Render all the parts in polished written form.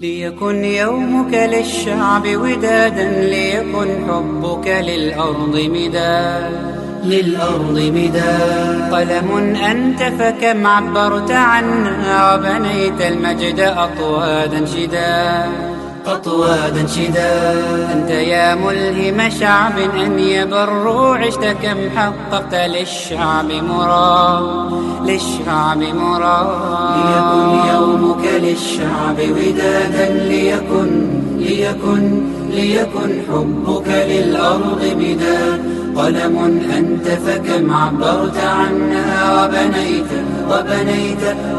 ليكن يومك للشعب ودادا، ليكن حبك للأرض مداد. قلم أنت فكم عبرت عنا، وبنيت المجد أطوادا شداد. أنت يا ملهم شعب أن يبروا، عشت كم حققت للشعب مراد. ليكن يومك للشعب ودادا، ليكن حبك للأرض مداد. قلم أنت فكم عبرت عنا،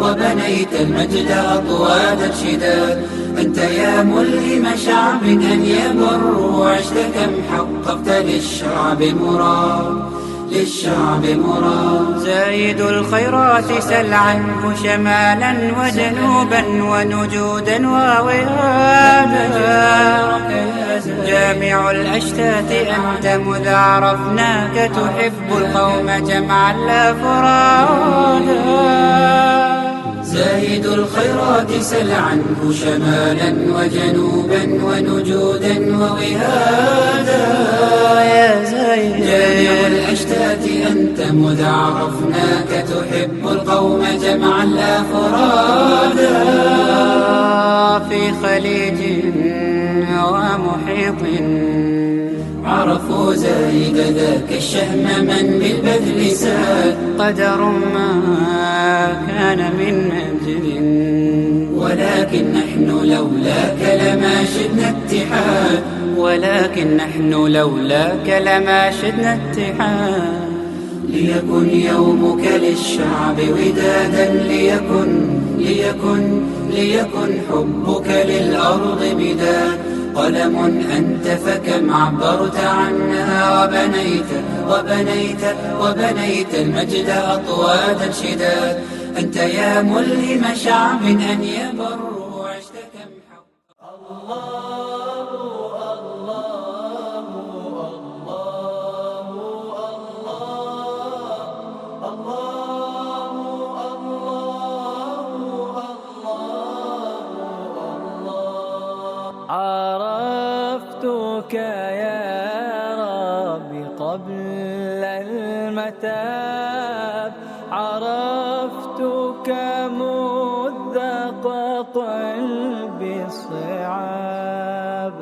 وبنيت المجد أطوادا شداد. أنت يا ملهم شعب أن يبروا، عشت كم حققت للشعب مراد. زايد الخيرات سل عنه شمالا وجنوبا ونجودا ووهادا. جامع الأشتات أنت مذ عرفناك، تحب القوم جمعا لا فرادا. زايد الخيرات سل عنه شمالا وجنوبا ونجودا ووهادا. يا زايد جامع الأشتات أنت مذ عرفناك، تحب القوم جمعا لا فرادا. في خليج ومحيط عرفوا زايد ذاك الشهم من بالبذل ساد. قدر ما كان من مجد، ولكن نحن لولاك لما شدنا اتحاد. ليكن يومك للشعب ودادا، ليكن حبك للأرض مداد. قلم أنت فكم عبرت عنا، وبنيت المجد أطوادا شداد. أنت يا ملهم شعب أن يبروا، عشت كم حق. عرفتك يا ربي قبل المتاب، عرفتك مذ ذاق قلبي الصعاب.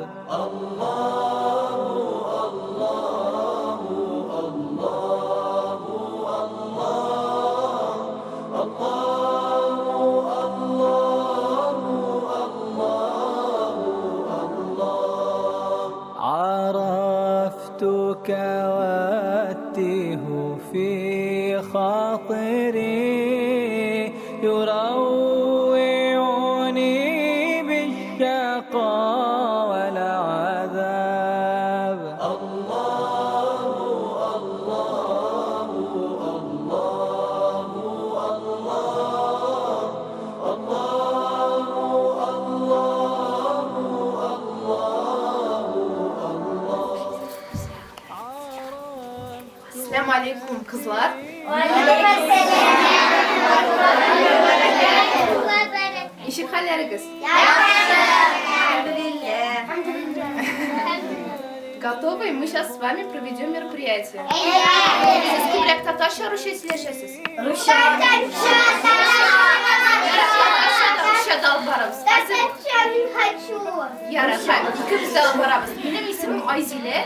عرفتك والتيه في خاطري، يروعني بالشقاء والعذاب. Selamun Aleyküm kızlar. İşin halleriniz? Готовы? Мы сейчас с вами проведем мероприятие. Siz Kıbrıs Tatarşa Ruşesileşesiz. Ruşa dalbarabız. Яра, ikimiz dalbarabız. Benim ismim Ayzile.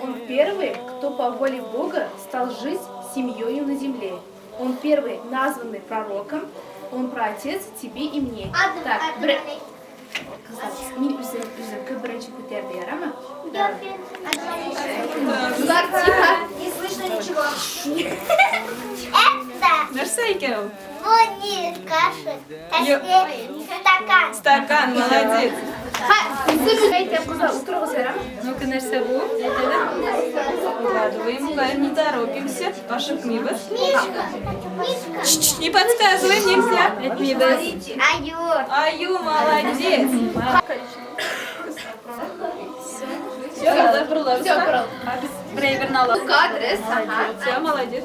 Он первый, кто по воле Бога стал жить семьей на земле. Он первый, названный пророком. Он праотец тебе и мне. Так, Min üzerine birinci kuterdi yer ama. Kızlar тихо. Не слышно ничего. Мерсей, Кирилл. Не кашель. Стакан. Стакан, молодец. Sizin kızlar oturun selam. Ну-ка, нәрсе bu? Укладываем, не торопимся. Пашек мибас. Мишка. Не подсказывай, нельзя. Это мибас. Аю. Аю, молодец. Все, Все, брал. Брейвернала. Адрес. Все, молодец.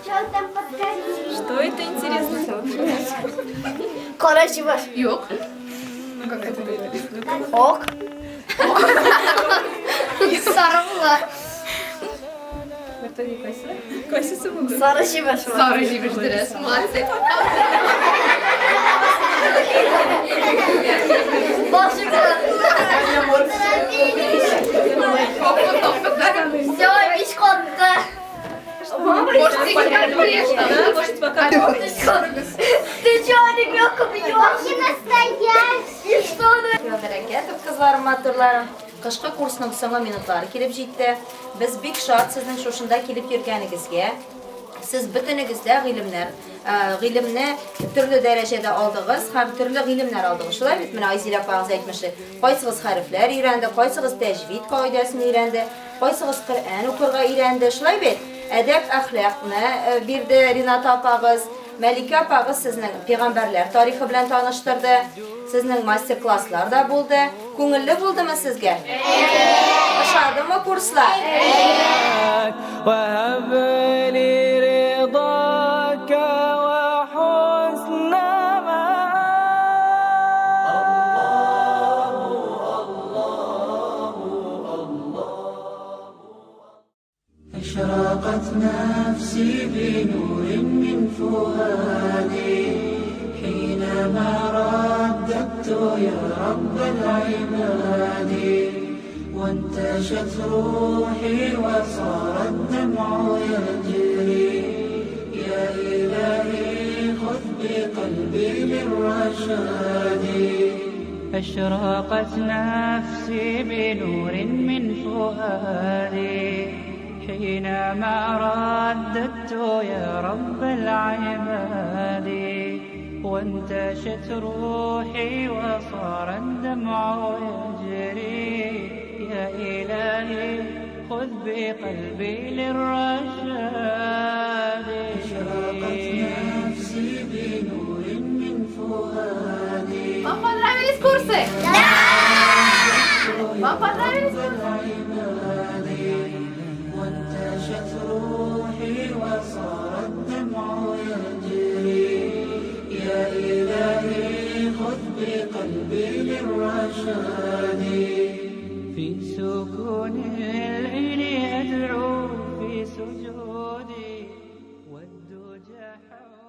Что там подскажи? Что это интересно? Короче, ваш. Yok. Ok. Sarılı. Sarı şivaş var. Sarı жибеш молодцы. Başı var. Все, мишконка. Может, ты не поешь, да? Может, пока. Ты что, ребенка бьешь? Не настоящий. И что он? Bereket, kızlarım, matırlarım. Qışqı kursunun so'nggi minutlari kelib jetdi. Biz bek shod sizning shoshunda kelib yurganingizga. Siz bütününgizde g'ilimni turli darajada oldingiz, ham turli g'ilimlar oldingiz. Shular bitmini Ayzila opamiz aytmishi. Qaysig'iz harflar o'rgandi, qaysig'iz tajvid qoidasini o'rgandi, qaysig'iz Qur'on o'qirga o'rgandi. Shular bit. Adab axloqni berdi Rinat opamiz. Malika opamiz sizni payg'ambarlar tarixi bilan tanishtirdi. Sizning master-klasslarda bo'ldi. Ko'ngilli bo'ldimi sizga? Yoshadimi kurslar? وهب لي رضاك وحسن أشرقت نفسي بنور من فؤادي حينما رددت يا رب العباد وانتشت روحي وصار الدمع يجري يا إلهي خذ بقلبي للرشاد أشرقت نفسي بنور من فؤادي حينما رددت يا رب العباد وانتشت روحي وصار الدمع يجري يا إلهي خذ بقلبي للرشاد أشرقت نفسي بنور من فؤادي Вам понравились курсы? Да! Вам понравились курсы? وانتشت روحي وصار الدمع يجري يا إلهي خذ بقلبي للرشاد في سكون الليل أدعو في سجودي والدجى حولي